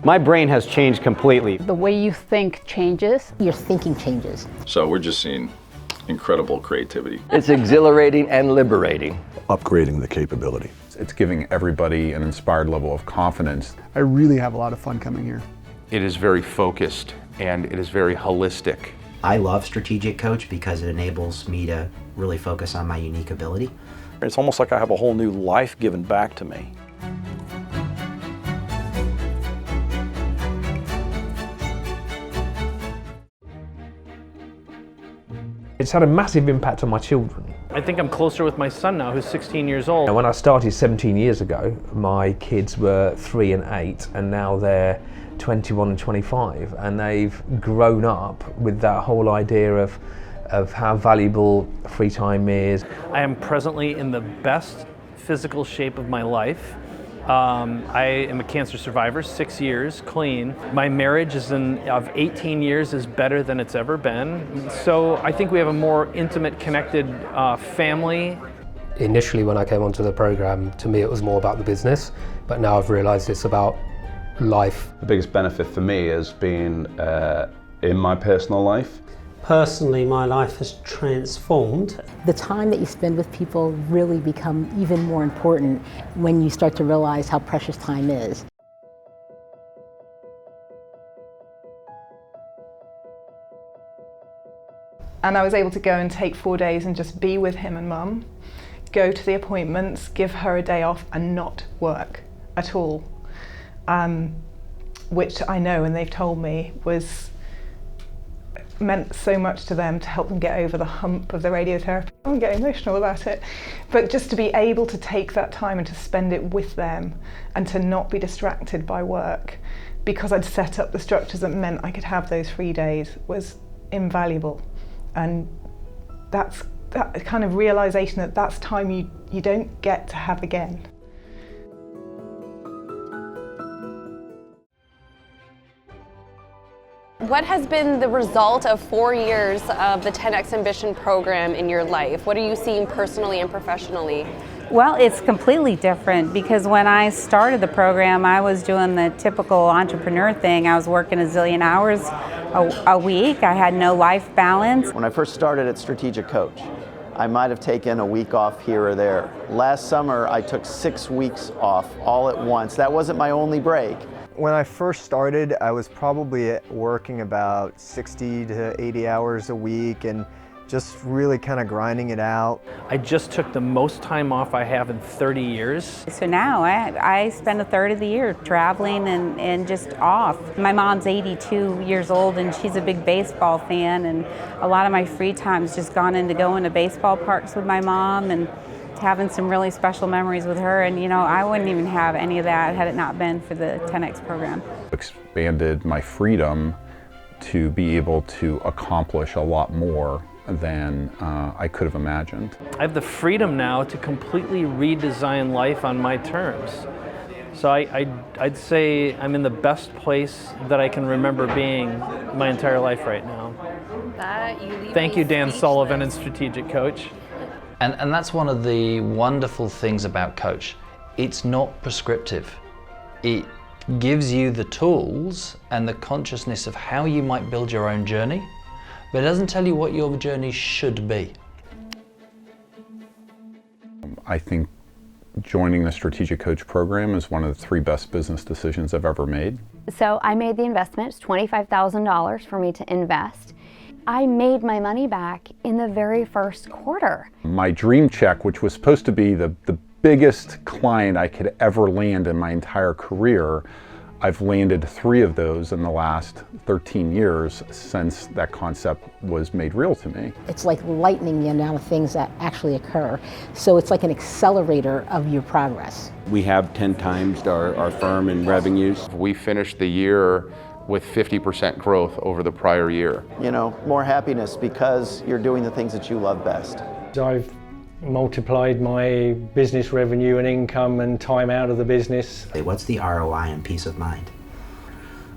My brain has changed completely. The way you think changes. Your thinking changes. So we're just seeing incredible creativity. It's exhilarating and liberating. Upgrading the capability. It's giving everybody an inspired level of confidence. I really have a lot of fun coming here. It is very focused and it is very holistic. I love Strategic Coach because it enables me to really focus on my unique ability. It's almost like I have a whole new life given back to me. It's had a massive impact on my children. I think I'm closer with my son now, who's 16 years old. And when I started 17 years ago, my kids were 3 and 8, and now they're 21 and 25, and they've grown up with that whole idea of how valuable free time is. I am presently in the best physical shape of my life. I am a cancer survivor, 6 years clean. My marriage of 18 years is better than it's ever been. So I think we have a more intimate, connected family. Initially when I came onto the program, to me it was more about the business, but now I've realized it's about life. The biggest benefit for me has been in my personal life. Personally, my life has transformed. The time that you spend with people really become even more important when you start to realize how precious time is. And I was able to go and take 4 days and just be with him and Mum, go to the appointments, give her a day off and not work at all. Which I know, and they've told me, meant so much to them to help them get over the hump of the radiotherapy. I'm getting emotional about it, but just to be able to take that time and to spend it with them and to not be distracted by work because I'd set up the structures that meant I could have those 3 days was invaluable. And that's that kind of realization that that's time you don't get to have again. What has been the result of 4 years of the 10X Ambition program in your life? What are you seeing personally and professionally? Well, it's completely different because when I started the program, I was doing the typical entrepreneur thing. I was working a zillion hours a week. I had no life balance. When I first started at Strategic Coach, I might have taken a week off here or there. Last summer, I took 6 weeks off all at once. That wasn't my only break. When I first started, I was probably working about 60 to 80 hours a week and just really kind of grinding it out. I just took the most time off I have in 30 years. So now I spend a third of the year traveling and just off. My mom's 82 years old and she's a big baseball fan, and a lot of my free time's just gone into going to baseball parks with my mom and having some really special memories with her, and you know, I wouldn't even have any of that had it not been for the 10X program. Expanded my freedom to be able to accomplish a lot more than I could have imagined. I have the freedom now to completely redesign life on my terms. So I'd say I'm in the best place that I can remember being my entire life right now. Thank you, Dan Sullivan and Strategic Coach. And that's one of the wonderful things about Coach. It's not prescriptive. It gives you the tools and the consciousness of how you might build your own journey, but it doesn't tell you what your journey should be. I think joining the Strategic Coach program is one of the 3 best business decisions I've ever made. So I made the investment. It's $25,000 for me to invest. I made my money back in the very first quarter. My dream check, which was supposed to be the biggest client I could ever land in my entire career, I've landed 3 of those in the last 13 years since that concept was made real to me. It's like lightning the amount of things that actually occur. So it's like an accelerator of your progress. We have 10 times our firm in revenues. We finished the year with 50% growth over the prior year. You know, more happiness because you're doing the things that you love best. I've multiplied my business revenue and income and time out of the business. What's the ROI on peace of mind?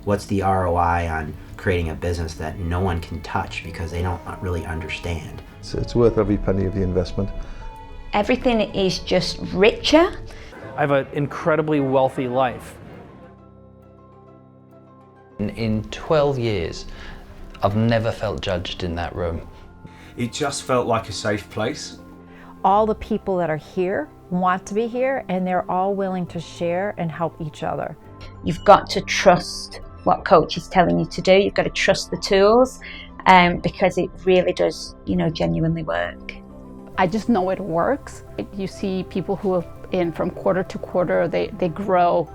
What's the ROI on creating a business that no one can touch because they don't really understand? It's worth every penny of the investment. Everything is just richer. I have an incredibly wealthy life. In 12 years, I've never felt judged in that room. It just felt like a safe place. All the people that are here want to be here, and they're all willing to share and help each other. You've got to trust what coach is telling you to do. You've got to trust the tools because it really does, genuinely work. I just know it works. You see people who are in from quarter to quarter, they grow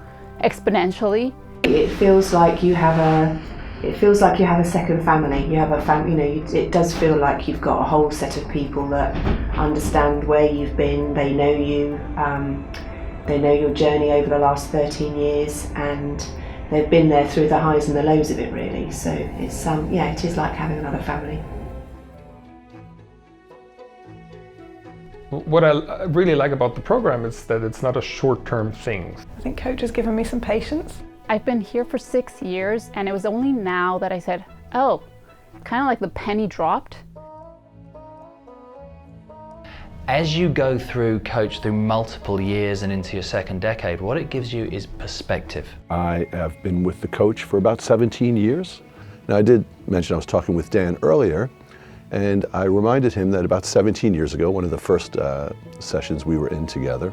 exponentially. It feels like you have a second family. You have a family, it does feel like you've got a whole set of people that understand where you've been. They know you. They know your journey over the last 13 years, and they've been there through the highs and the lows of it, really. So it's it is like having another family. What I really like about the program is that it's not a short-term thing. I think coach has given me some patience. I've been here for 6 years, and it was only now that I said, oh, kind of like the penny dropped. As you go through coach through multiple years and into your second decade, what it gives you is perspective. I have been with the coach for about 17 years. Now, I did mention I was talking with Dan earlier, and I reminded him that about 17 years ago, one of the first sessions we were in together,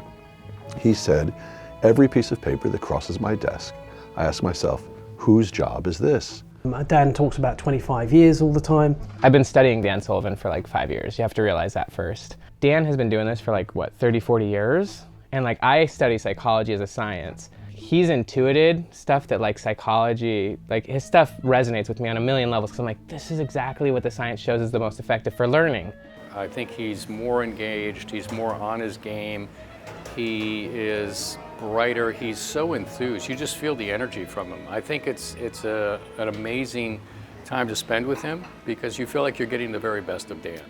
he said, every piece of paper that crosses my desk, I ask myself, whose job is this? Dan talks about 25 years all the time. I've been studying Dan Sullivan for like 5 years. You have to realize that first. Dan has been doing this for like, 30, 40 years? And like, I study psychology as a science. He's intuited stuff that like psychology, like his stuff resonates with me on a million levels, because I'm like, this is exactly what the science shows is the most effective for learning. I think he's more engaged, he's more on his game, he is brighter, he's so enthused. You just feel the energy from him. I think it's an amazing time to spend with him because you feel like you're getting the very best of Dan.